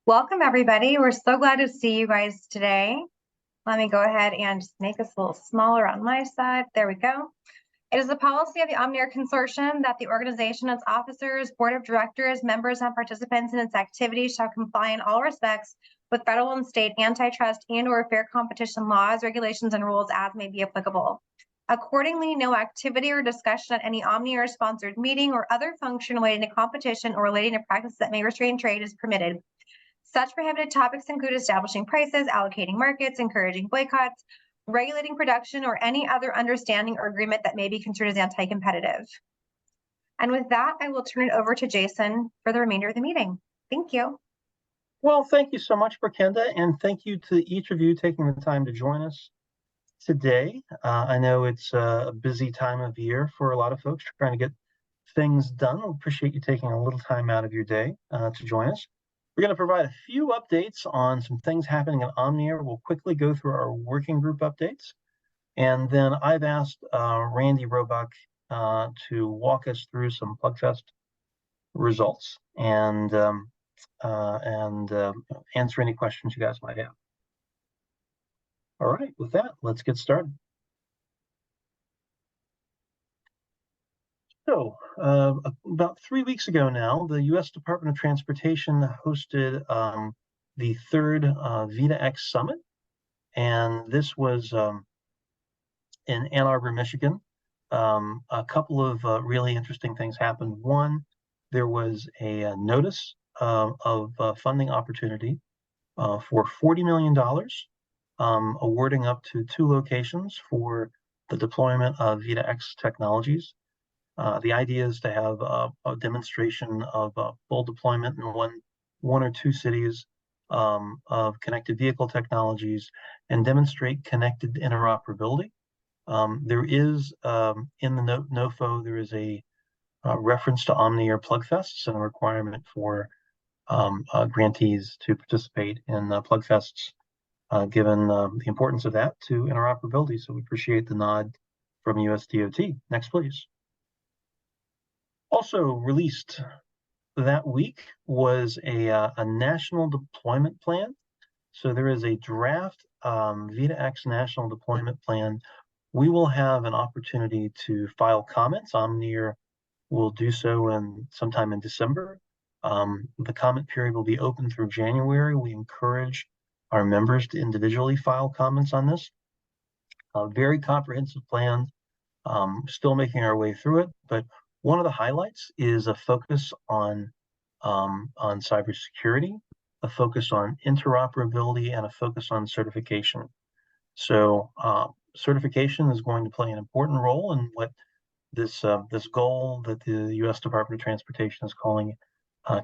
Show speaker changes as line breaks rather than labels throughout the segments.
Welcome, everybody. We're so glad to see you guys today. Let me go ahead and just make this a little smaller on my side. There we go. It is the policy of the OmniAir Consortium that the organization, its officers, board of directors, members, and participants in its activities shall comply in all respects with federal and state antitrust and/or fair competition laws, regulations, and rules as may be applicable. Accordingly, no activity or discussion at any OmniAir-sponsored meeting or other function relating to competition or relating to practices that may restrain trade is permitted. Such prohibited topics include establishing prices, allocating markets, encouraging boycotts, regulating production, or any other understanding or agreement that may be construed as anti-competitive. And with that, I will turn it over to Jason for the remainder of the meeting. Thank you.
Well, thank you so much, Brenda, and thank you to each of you taking the time to join us today. I know it's a busy time of year for a lot of folks trying to get things done. We appreciate you taking a little time out of your day to join us. We're going to provide a few updates on some things happening at OmniAir. We'll quickly go through our working group updates. And then I've asked Randy Roebuck to walk us through some PlugFest results and answer any questions you guys might have. All right, with that, let's get started. So about 3 weeks ago now, the U.S. Department of Transportation hosted the third V2X Summit. And this was in Ann Arbor, Michigan. A couple of really interesting things happened. One, there was a notice of funding opportunity for $40 million, awarding up to 2 locations for the deployment of V2X technologies. The idea is to have a demonstration of full deployment in one or two cities of connected vehicle technologies and demonstrate connected interoperability. There is, in the NOFO, there is a reference to OmniAir PlugFests and a requirement for grantees to participate in PlugFests, given the importance of that to interoperability. So we appreciate the nod from US DOT. Next, please. Also released that week was a national deployment plan. So there is a draft V2X national deployment plan. We will have an opportunity to file comments. OmniAir will do so sometime in December. The comment period will be open through January. We encourage our members to individually file comments on this. Very comprehensive plan. Still making our way through it, but one of the highlights is a focus on cybersecurity, a focus on interoperability, and a focus on certification. So certification is going to play an important role in what this goal that the U.S. Department of Transportation is calling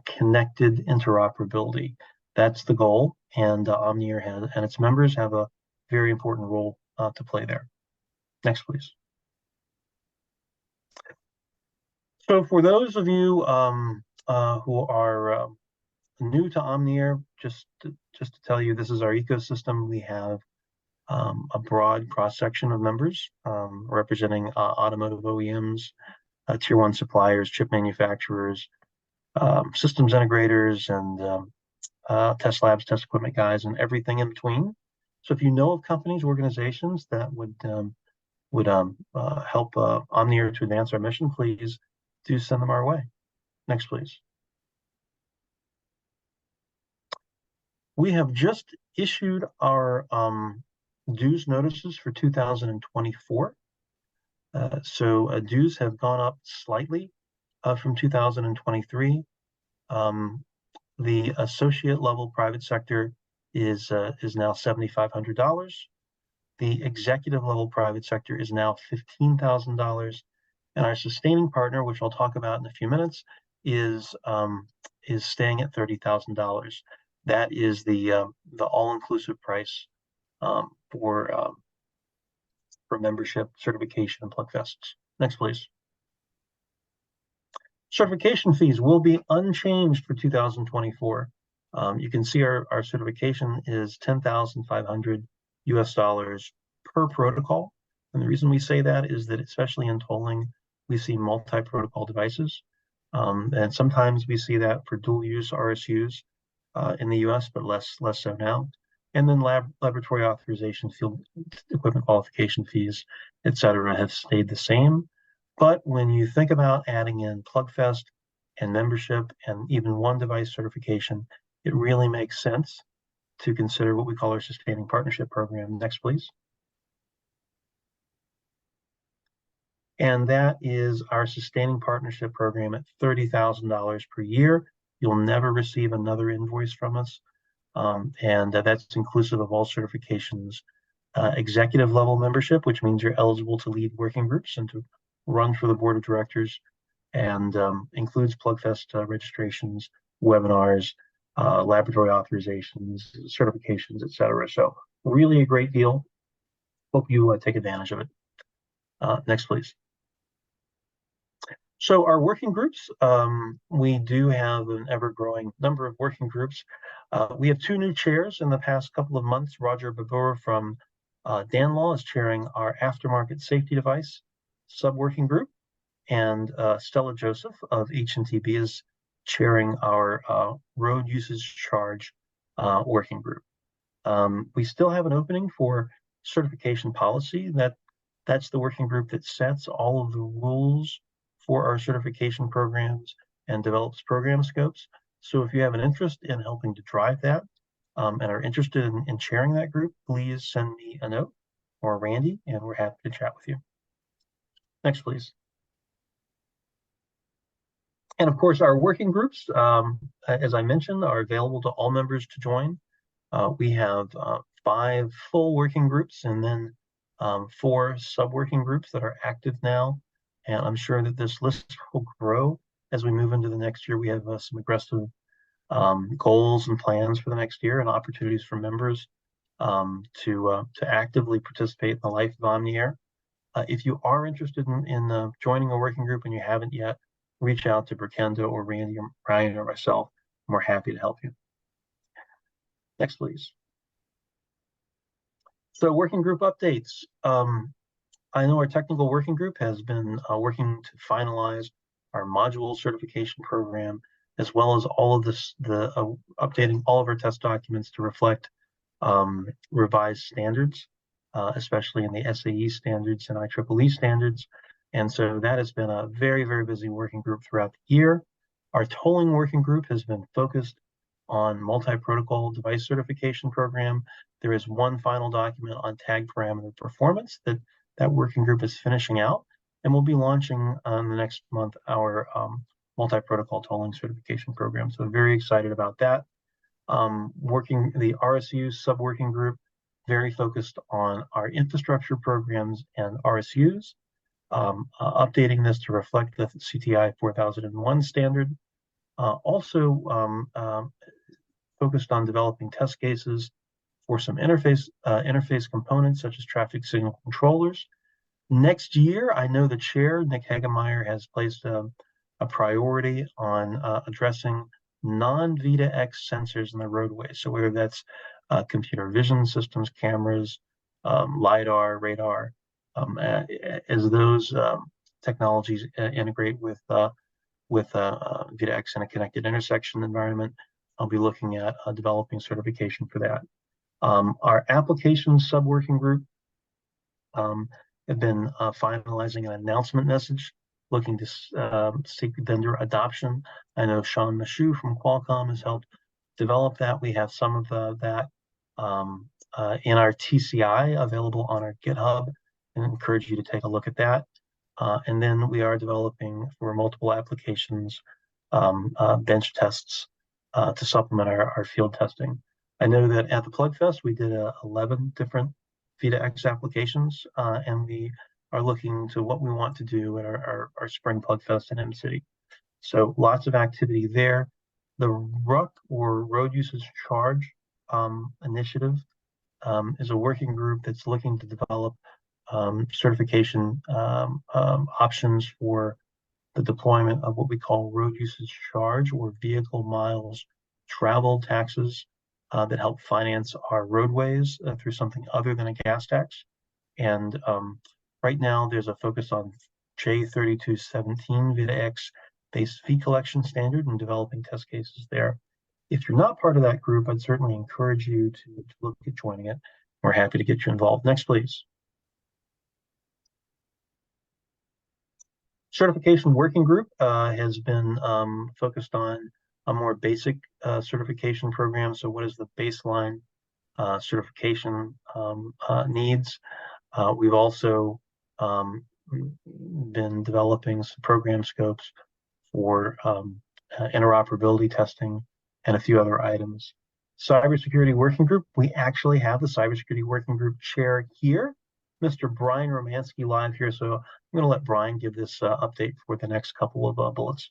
connected interoperability. That's the goal, and OmniAir and its members have a very important role to play there. Next, please. So for those of you who are new to OmniAir, just to tell you, this is our ecosystem. We have a broad cross-section of members representing automotive OEMs, tier 1 suppliers, chip manufacturers, systems integrators, and test labs, test equipment guys, and everything in between. So if you know of companies, organizations that would help OmniAir to advance our mission, please do send them our way. Next, please. We have just issued our dues notices for 2024. So dues have gone up slightly from 2023. The associate level private sector is now $7,500. The executive level private sector is now $15,000. And our sustaining partner, which I'll talk about in a few minutes, is staying at $30,000. That is the all-inclusive price for membership, certification, and PlugFests. Next, please. Certification fees will be unchanged for 2024. You can see our certification is $10,500 US per protocol. And the reason we say that is that, especially in tolling, we see multi-protocol devices. And sometimes we see that for dual use RSUs. in the US, but less so now. And then laboratory authorization, field equipment qualification fees, et cetera, have stayed the same. But when you think about adding in PlugFest and membership and even one device certification, it really makes sense to consider what we call our sustaining partnership program. Next, please. And that is our sustaining partnership program at $30,000 per year. You'll never receive another invoice from us. And that's inclusive of all certifications, executive level membership, which means you're eligible to lead working groups and to run for the board of directors, and includes PlugFest registrations, webinars, laboratory authorizations, certifications, et cetera. So really a great deal. Hope you take advantage of it. Next, please. So our working groups, we do have an ever-growing number of working groups. We have 2 new chairs in the past couple of months. Roger Babur from Danlaw is chairing our aftermarket safety device sub-working group, and Stella Joseph of H&TB is chairing our road usage charge working group. We still have an opening for certification policy. That's the working group that sets all of the rules for our certification programs and develops program scopes. So if you have an interest in helping to drive that and are interested in chairing that group, please send me a note or Randy, and we're happy to chat with you. Next, please. And of course, our working groups, as I mentioned, are available to all members to join. We have 5 full working groups and then 4 sub-working groups that are active now. And I'm sure that this list will grow as we move into the next year. We have some aggressive goals and plans for the next year and opportunities for members to actively participate in the life of OmniAir. If you are interested in joining a working group and you haven't yet, reach out to Berkendo or Randy or Brian or myself, and we're happy to help you. Next, please. So working group updates. I know our technical working group has been working to finalize our module certification program, as well as all of this, updating all of our test documents to reflect revised standards, especially in the SAE standards and IEEE standards. And so that has been a very, very busy working group throughout the year. Our tolling working group has been focused on multi-protocol device certification program. There is one final document on tag parameter performance that working group is finishing out, and we'll be launching in the next month our multi-protocol tolling certification program. So very excited about that. The RSU sub-working group, very focused on our infrastructure programs and RSUs, updating this to reflect the CTI 4001 standard. Also focused on developing test cases for some interface components such as traffic signal controllers. Next year, I know the chair, Nick Hagemeyer, has placed a priority on addressing non-V2X sensors in the roadway. So whether that's computer vision systems, cameras, LiDAR, radar, as those technologies integrate with V2X in a connected intersection environment, I'll be looking at developing certification for that. Our applications sub-working group have been finalizing an announcement message, looking to seek vendor adoption. I know Sean Mashu from Qualcomm has helped develop that. We have some of that in our TCI available on our GitHub, and encourage you to take a look at that. And then we are developing for multiple applications bench tests to supplement our field testing. I know that at the PlugFest, we did 11 different V2X applications, and we are looking to what we want to do at our spring PlugFest in M-City. So lots of activity there. The RUC, or Road Usage Charge initiative, is a working group that's looking to develop certification options for the deployment of what we call road usage charge, or vehicle miles travel taxes that help finance our roadways through something other than a gas tax. And right now there's a focus on J3217 V2X based fee collection standard and developing test cases there. If you're not part of that group, I'd certainly encourage you to look at joining it. We're happy to get you involved. Next, please. Certification working group has been focused on a more basic certification program. So what is the baseline certification needs? We've also been developing some program scopes for interoperability testing and a few other items. Cybersecurity working group, we actually have the cybersecurity working group chair here, Mr. Brian Romansky, live here. So I'm going to let Brian give this update for the next couple of bullets.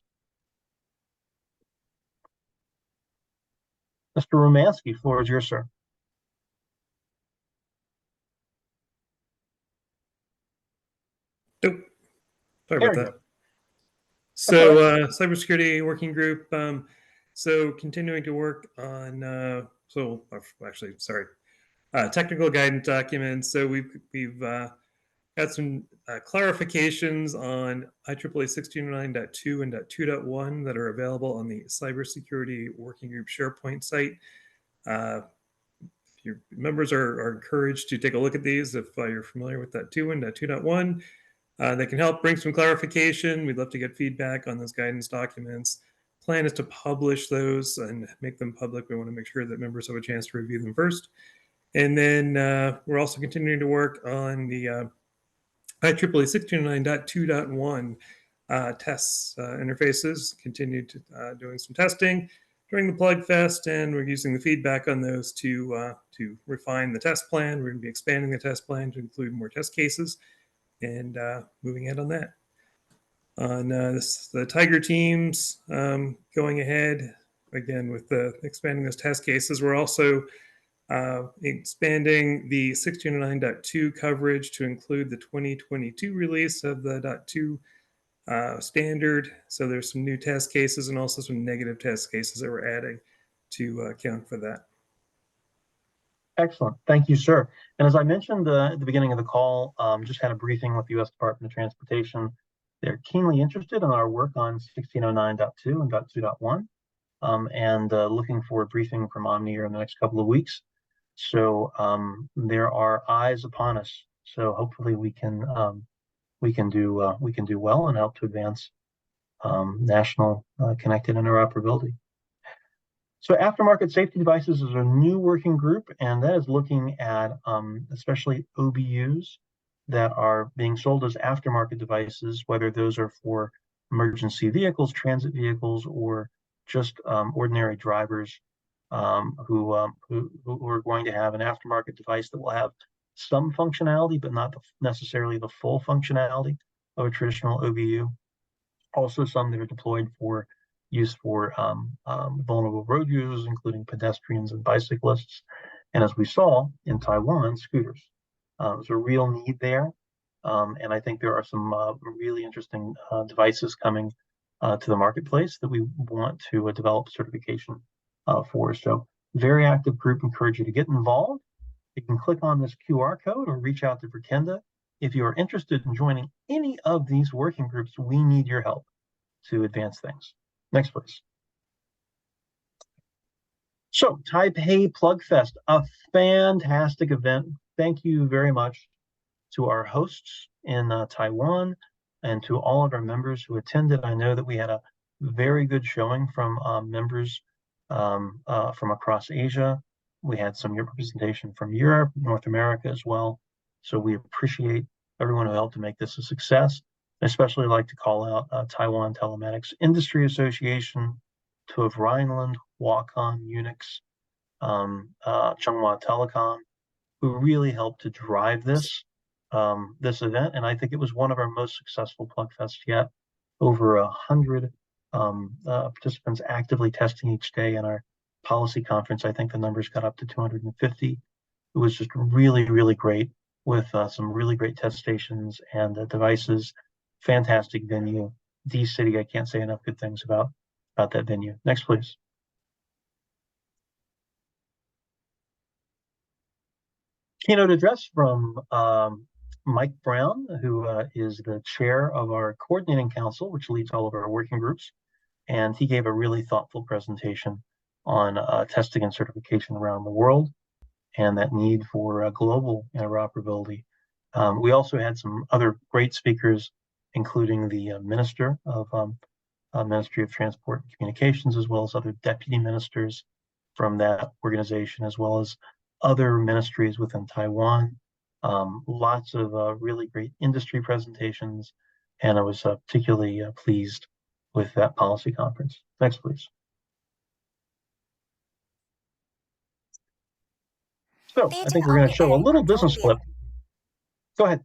Mr. Romansky, floor is yours, sir.
Nope. Sorry about
There you
that.
go.
So, cybersecurity working group. So continuing to work on. Technical guidance documents. So we've got some clarifications on IEEE 1609.2 and .2.1 that are available on the cybersecurity working group SharePoint site. Your members are encouraged to take a look at these if you're familiar with .2 and .2.1. They can help bring some clarification. We'd love to get feedback on those guidance documents. Plan is to publish those and make them public. We want to make sure that members have a chance to review them first. And then we're also continuing to work on the IEEE 1609.2.1 tests interfaces. Continued doing some testing during the Plug Fest, and we're using the feedback on those to refine the test plan. We're going to be expanding the test plan to include more test cases and moving ahead on that. On the Tiger teams, going ahead again with the expanding those test cases. We're also expanding the 1609.2 coverage to include the 2022 release of the .2 standard. So there's some new test cases and also some negative test cases that we're adding to account for that.
Excellent. Thank you, sir. And as I mentioned at the beginning of the call, just had a briefing with the U.S. Department of Transportation. They're keenly interested in our work on 1609.2 and .2.1 and looking for a briefing from OmniAir in the next couple of weeks. So there are eyes upon us. So hopefully we can do well and help to advance national connected interoperability. So aftermarket safety devices is a new working group, and that is looking at especially OBUs that are being sold as aftermarket devices, whether those are for emergency vehicles, transit vehicles, or just ordinary drivers who are going to have an aftermarket device that will have some functionality, but not necessarily the full functionality of a traditional OBU. Also, some that are deployed for use for vulnerable road users, including pedestrians and bicyclists. And as we saw in Taiwan, scooters. There's a real need there. And I think there are some really interesting devices coming to the marketplace that we want to develop certification for. So very active group, encourage you to get involved. You can click on this QR code or reach out to Verkenda. If you are interested in joining any of these working groups, we need your help to advance things. Next, please. So Taipei Plug Fest, a fantastic event. Thank you very much to our hosts in Taiwan and to all of our members who attended. I know that we had a very good showing from members from across Asia. We had some representation from Europe, North America as well. So we appreciate everyone who helped to make this a success. I especially like to call out Taiwan Telematics Industry Association, TÜV Rheinland, Wacom, Unix, Chunghwa Telecom, who really helped to drive this event. And I think it was one of our most successful Plug Fests yet. Over 100 participants actively testing each day. In our policy conference, I think the numbers got up to 250. It was just really, really great with some really great test stations and devices. Fantastic venue. D-City, I can't say enough good things about that venue. Next, please. Keynote address from Mike Brown, who is the chair of our coordinating council, which leads all of our working groups. And he gave a really thoughtful presentation on testing and certification around the world and that need for global interoperability. We also had some other great speakers, including the Minister of Ministry of Transport and Communications, as well as other deputy ministers from that organization, as well as other ministries within Taiwan. Lots of really great industry presentations, and I was particularly pleased with that policy conference. Next, please. So I think we're going to show a little business clip. Go ahead.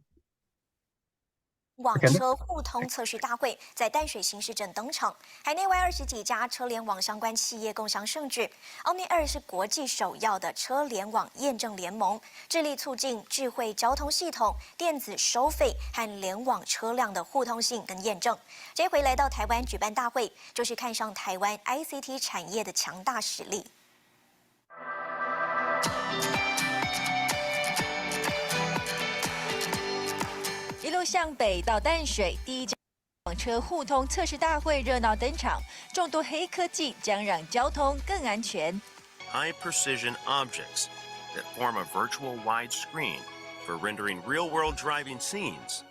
网车互通测试大会在淡水新市镇登场，海内外20几家车联网相关企业共襄盛举。OmniAir 是国际首要的车联网验证联盟，致力促进智慧交通系统、电子收费和联网车辆的互通性跟验证。这回来到台湾举办大会，就是看上台湾 ICT 产业的强大实力。
一路向北到淡水，第一家网车互通测试大会热闹登场。众多黑科技将让交通更安全。
High precision objects that form a virtual wide screen for rendering real-world driving scenes.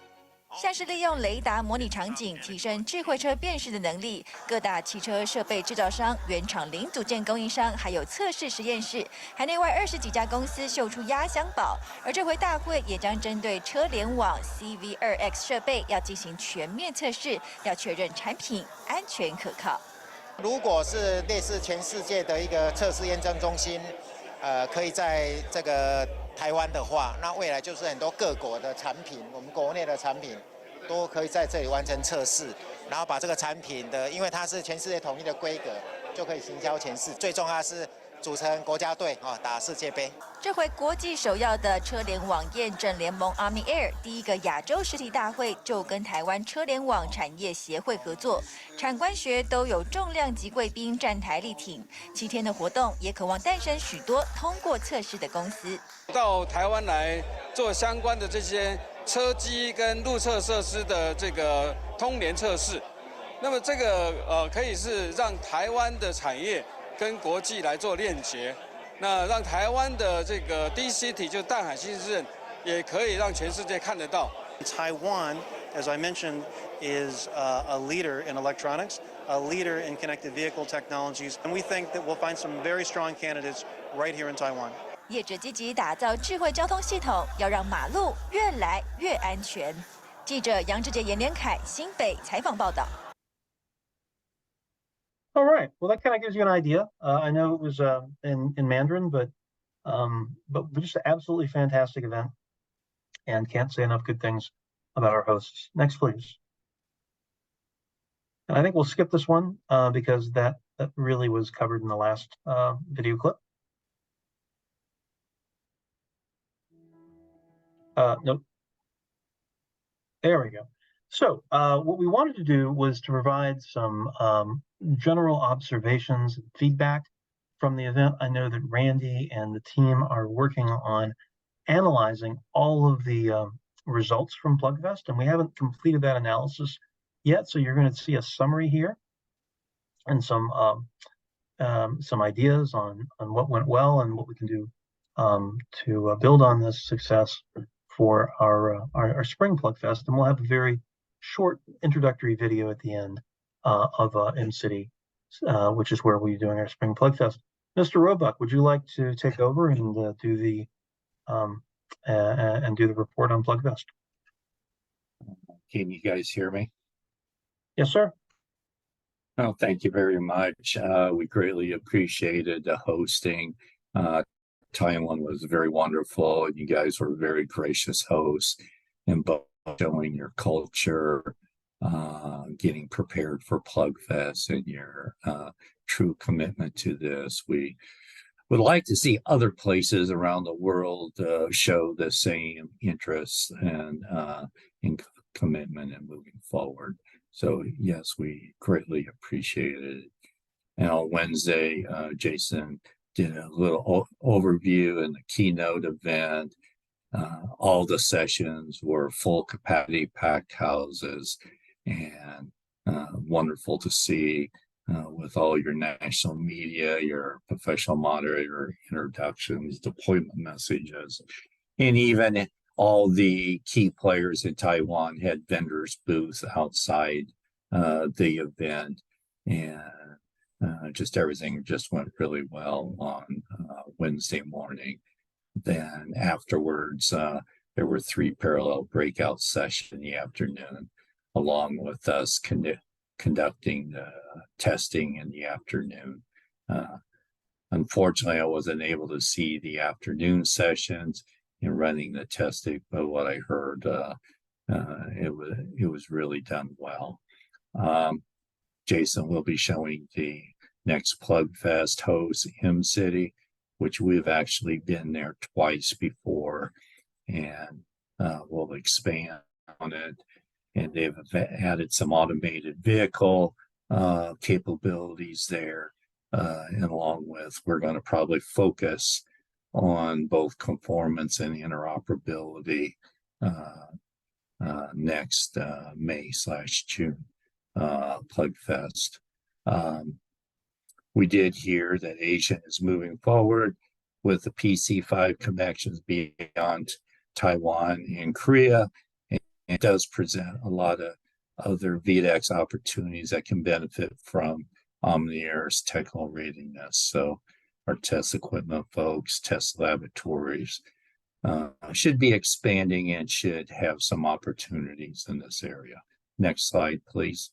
像是利用雷达模拟场景，提升智慧车辨识的能力。各大汽车设备制造商、原厂零组件供应商，还有测试实验室，海内外20几家公司秀出压箱宝。而这回大会也将针对车联网 CV2X 设备，要进行全面测试，要确认产品安全可靠。
如果是类似全世界的一个测试验证中心，可以在这个 台湾的话，那未来就是很多各国的产品，我们国内的产品都可以在这里完成测试，然后把这个产品的，因为它是全世界统一的规格，就可以行销全市。最重要的是组成国家队打世界杯。
这回国际首要的车联网验证联盟 OmniAir 第一个亚洲实体大会就跟台湾车联网产业协会合作，产官学都有重量级贵宾站台力挺。7天的活动也渴望诞生许多通过测试的公司。
到台湾来做相关的这些车机跟路测设施的这个通联测试，那么这个可以是让台湾的产业跟国际来做链接，那让台湾的这个 D-City 就淡海新市镇也可以让全世界看得到。
Taiwan, as I mentioned, is a leader in electronics, a leader in connected vehicle technologies, and we think that we'll find some very strong candidates right here in Taiwan.
业者积极打造智慧交通系统，要让马路越来越安全。记者杨志杰、严连凯新北采访报道。
All right. Well, that kind of gives you an idea. I know it was in Mandarin, but just an absolutely fantastic event, and can't say enough good things about our hosts. Next, please. And I think we'll skip this one because that really was covered in the last video clip. Nope. There we go. So what we wanted to do was to provide some general observations and feedback from the event. I know that Randy and the team are working on analyzing all of the results from PlugFest, and we haven't completed that analysis yet. So you're going to see a summary here and some ideas on what went well and what we can do to build on this success for our spring PlugFest. And we'll have a very short introductory video at the end of MCity, which is where we'll be doing our spring PlugFest. Mr. Roebuck, would you like to take over and do the report on PlugFest?
Can you guys hear me?
Yes, sir.
Oh, thank you very much. We greatly appreciated the hosting. Taiwan was very wonderful. You guys were very gracious hosts in both showing your culture, getting prepared for PlugFest, and your true commitment to this. We would like to see other places around the world show the same interest and commitment in moving forward. So yes, we greatly appreciate it. And on Wednesday, Jason did a little overview in the keynote event. All the sessions were full capacity, packed houses, and wonderful to see with all your national media, your professional moderator introductions, deployment messages, and even all the key players in Taiwan had vendors booths outside the event, and just everything just went really well on Wednesday morning. Then afterwards, there were 3 parallel breakout sessions in the afternoon, along with us conducting testing in the afternoon. Unfortunately, I wasn't able to see the afternoon sessions in running the testing, but what I heard, it was really done well. Jason will be showing the next Plug Fest host, M-City, which we've actually been there twice before, and we'll expand on it. And they've added some automated vehicle capabilities there. And along with, we're going to probably focus on both conformance and interoperability next May/June Plug Fest. We did hear that Asia is moving forward with the PC5 connections beyond Taiwan and Korea. And it does present a lot of other VDEX opportunities that can benefit from OmniAir's technical readiness. So our test equipment folks, test laboratories should be expanding and should have some opportunities in this area. Next slide, please.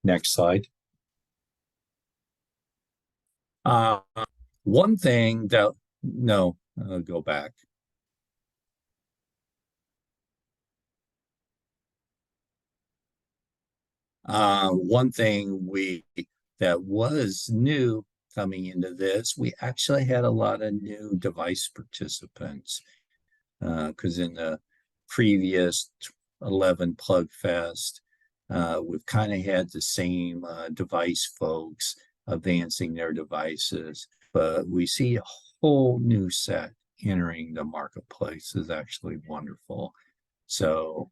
Next slide. One thing that, no, go back. One thing that was new coming into this, we actually had a lot of new device participants, because in the previous 11 Plug Fest, we've kind of had the same device folks advancing their devices, but we see a whole new set entering the marketplace. Is actually wonderful. So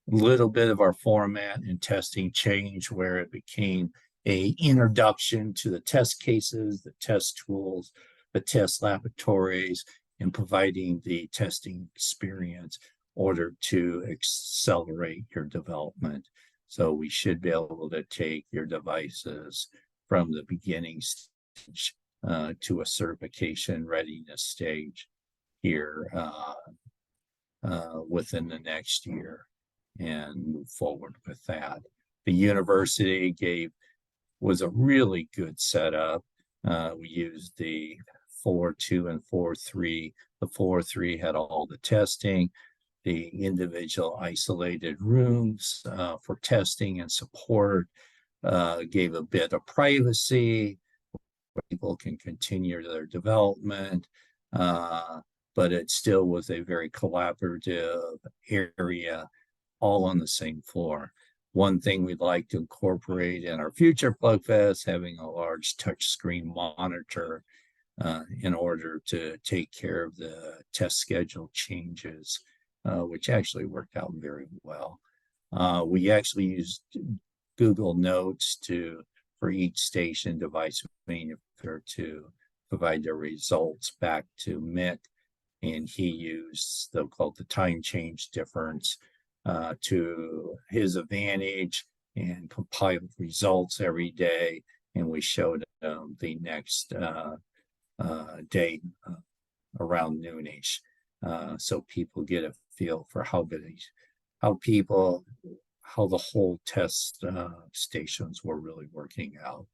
little bit of our format and testing changed, where it became a introduction to the test cases, the test tools, the test laboratories, and providing the testing experience in order to accelerate your development. So we should be able to take your devices from the beginning stage to a certification readiness stage here within the next year and move forward with that. The university was a really good setup. We used the 4.2 and 4.3. The 4.3 had all the testing, the individual isolated rooms for testing and support, gave a bit of privacy where people can continue their development, but it still was a very collaborative area, all on the same floor. One thing we'd like to incorporate in our future Plug Fest, having a large touchscreen monitor in order to take care of the test schedule changes, which actually worked out very well. We actually used Google Notes for each station device manufacturer to provide their results back to Mick, and he used the time change difference to his advantage and compiled results every day. And we showed the next day around noonish, so people get a feel for how the whole test stations were really working out.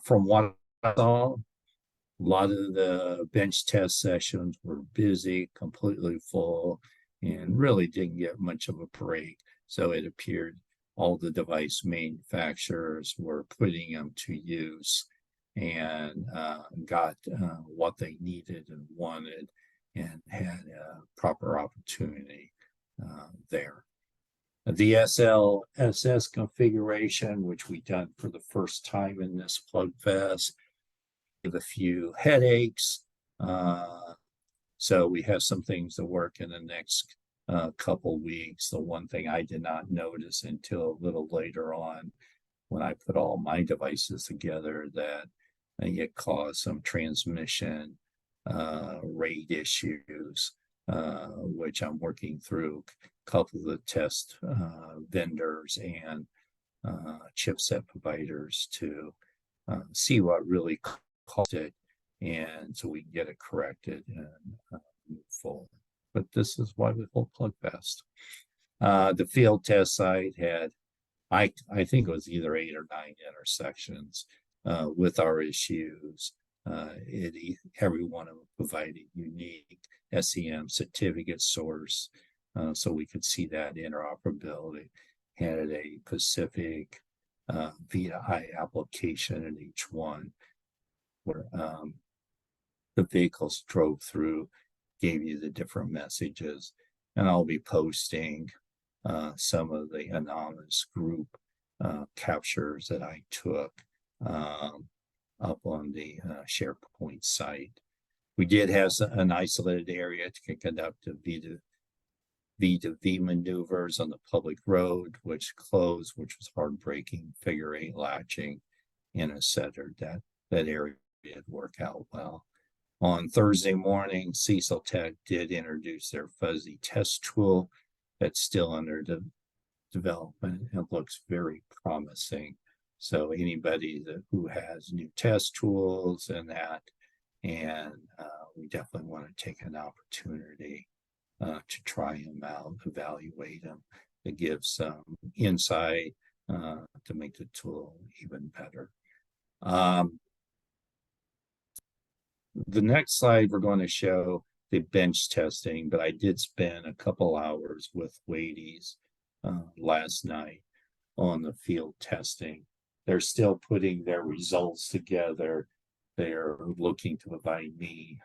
From what I saw, a lot of the bench test sessions were busy, completely full, and really didn't get much of a break. So it appeared all the device manufacturers were putting them to use and got what they needed and wanted and had a proper opportunity there. The SLSS configuration, which we done for the first time in this Plug Fest, gave a few headaches. So we have some things to work in the next couple weeks. The one thing I did not notice until a little later on when I put all my devices together that it caused some transmission rate issues, which I'm working through a couple of the test vendors and chipset providers to see what really caused it, and so we can get it corrected and move forward. But this is why we hold PlugFest. The field test site had, I think it was either 8 or 9 intersections with our issues. Every one of them provided unique SEM certificate source, so we could see that interoperability. Had a Pacific VI application in each one, where the vehicles drove through, gave you the different messages, and I'll be posting some of the anonymous group captures that I took up on the SharePoint site. We did have an isolated area to conduct a V2V maneuvers on the public road, which closed, which was heartbreaking, figure 8 latching in a setter. That area did work out well. On Thursday morning, Cecil Tech did introduce their fuzzy test tool that's still under development and looks very promising. So anybody who has new test tools and that, and we definitely want to take an opportunity to try them out, evaluate them, to give some insight to make the tool even better. The next slide, we're going to show the bench testing, but I did spend a couple hours with Wadies last night on the field testing. They're still putting their results together. They're looking to provide me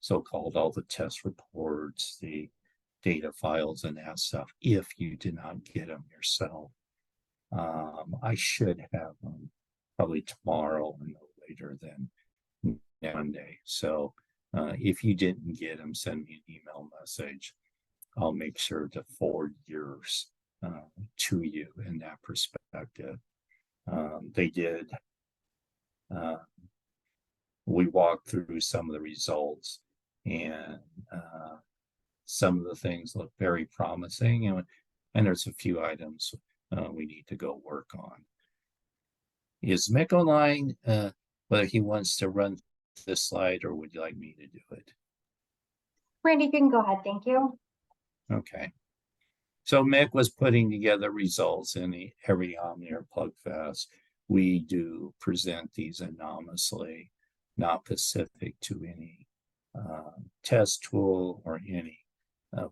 so-called all the test reports, the data files and that stuff, if you did not get them yourself. I should have them probably tomorrow and no later than Monday. So if you didn't get them, send me an email message. I'll make sure to forward yours to you in that perspective. They did. We walked through some of the results, and some of the things look very promising, and there's a few items we need to go work on. Is Mick online? Whether he wants to run this slide, or would you like me to do it?
Randy, you can go ahead. Thank you.
Okay. So Mick was putting together results in every OmniAir PlugFest. We do present these anonymously, not specific to any test tool or any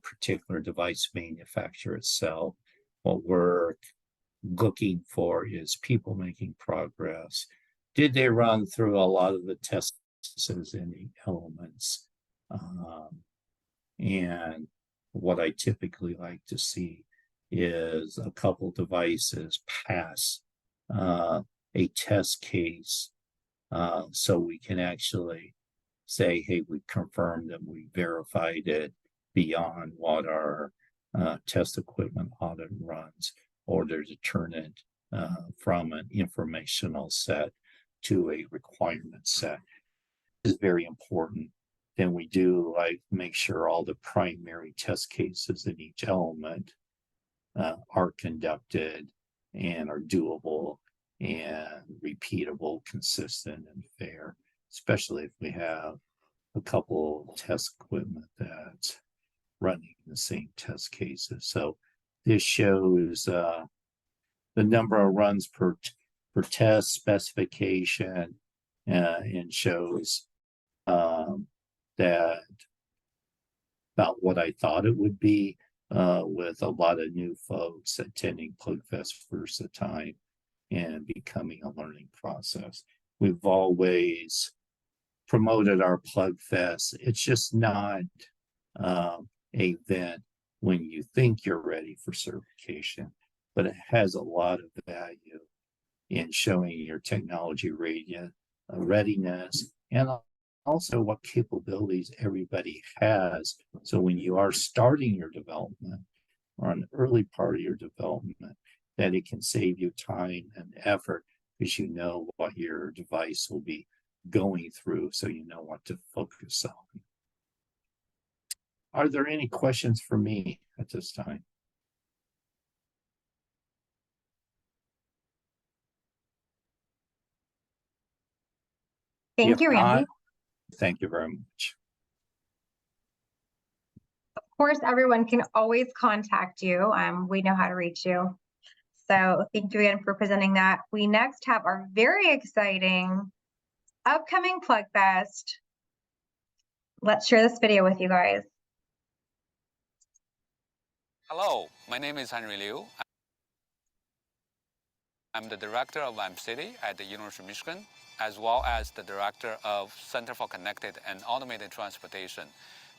particular device manufacturer itself. What we're looking for is people making progress. Did they run through a lot of the tests in the elements? And what I typically like to see is a couple devices pass a test case, so we can actually say, hey, we confirmed that we verified it beyond what our test equipment audit runs, or to turn it from an informational set to a requirement set is very important. Then we do make sure all the primary test cases in each element are conducted and are doable and repeatable, consistent, and fair, especially if we have a couple test equipment that's running the same test cases. So this shows the number of runs per test specification, and shows that about what I thought it would be, with a lot of new folks attending PlugFest first time and becoming a learning process. We've always promoted our PlugFest. It's just not an event when you think you're ready for certification, but it has a lot of value in showing your technology readiness and also what capabilities everybody has. So when you are starting your development or an early part of your development, that it can save you time and effort because you know what your device will be going through, so you know what to focus on. Are there any questions for me at this time?
Thank you, Randy.
Thank you very much.
Of course, everyone can always contact you. We know how to reach you. So thank you again for presenting that. We next have our very exciting upcoming Plug Fest. Let's share this video with you guys.
Hello, my name is Henry Liu. I'm the director of AMP-City at the University of Michigan, as well as the director of Center for Connected and Automated Transportation,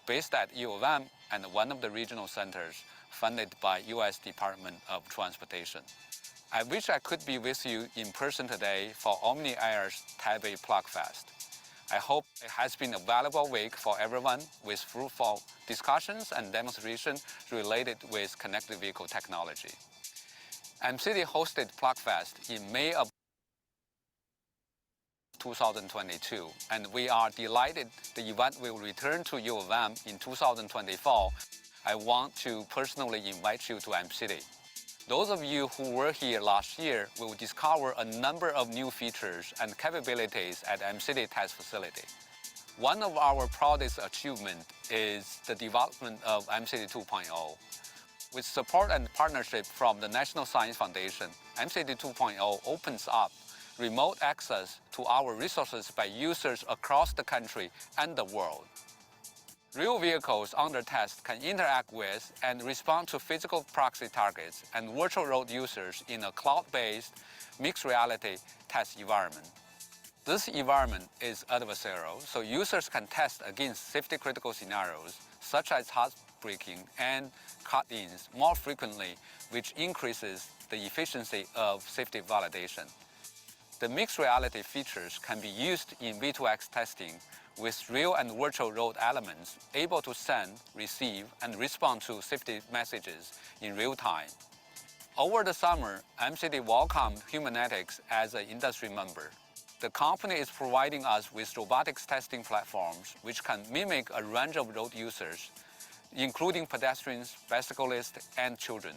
based at U of M and one of the regional centers funded by U.S. Department of Transportation. I wish I could be with you in person today for OmniAir's Taipei Plug Fest. I hope it has been a valuable week for everyone with fruitful discussions and demonstrations related with connected vehicle technology. AMP-City hosted Plug Fest in May of 2022, and we are delighted the event will return to U of M in 2024. I want to personally invite you to AMP-City. Those of you who were here last year will discover a number of new features and capabilities at AMP-City test facility. One of our proudest achievements is the development of AMP-City 2.0. With support and partnership from the National Science Foundation, AMP-City 2.0 opens up remote access to our resources by users across the country and the world. Real vehicles under test can interact with and respond to physical proxy targets and virtual road users in a cloud-based mixed reality test environment. This environment is adversarial, so users can test against safety-critical scenarios, such as hard braking and cut-ins more frequently, which increases the efficiency of safety validation. The mixed reality features can be used in V2X testing with real and virtual road elements able to send, receive, and respond to safety messages in real time. Over the summer, AMP-City welcomed Humanetics as an industry member. The company is providing us with robotics testing platforms which can mimic a range of road users, including pedestrians, bicyclists, and children.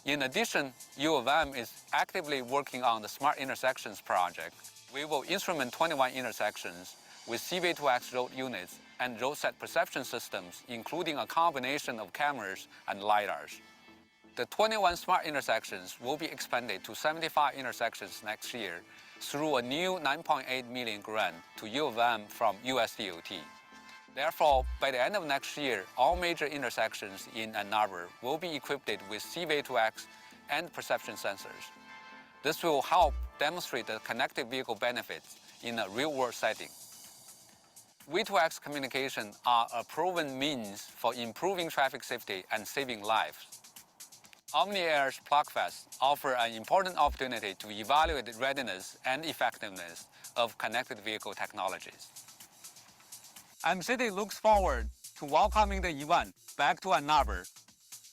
In addition, U of M is actively working on the Smart Intersections project. We will instrument 21 intersections with CV2X road units and roadside perception systems, including a combination of cameras and LiDARs. The 21 smart intersections will be expanded to 75 intersections next year through a new $9.8 million grant to U of M from USDOT. Therefore, by the end of next year, all major intersections in Ann Arbor will be equipped with CV2X and perception sensors. This will help demonstrate the connected vehicle benefits in a real-world setting. V2X communication are a proven means for improving traffic safety and saving lives. OmniAir's PlugFest offer an important opportunity to evaluate the readiness and effectiveness of connected vehicle technologies. AMP-City looks forward to welcoming the event back to Ann Arbor.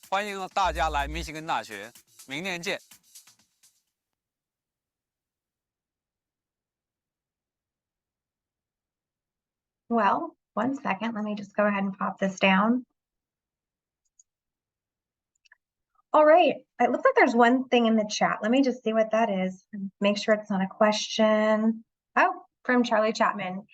欢迎大家来密歇根大学，明年见。
Well, one second, let me just go ahead and pop this down. All right, it looks like there's one thing in the chat. Let me just see what that is. Make sure it's not a question. Oh, from Charlie Chapman.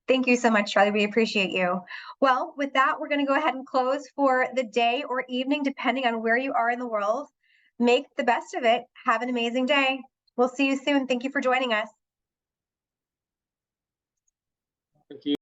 Thank you so much, Charlie. We appreciate you. Well, with that, we're going to go ahead and close for the day or evening, depending on where you are in the world. Make the best of it. Have an amazing day. We'll see you soon. Thank you for joining us.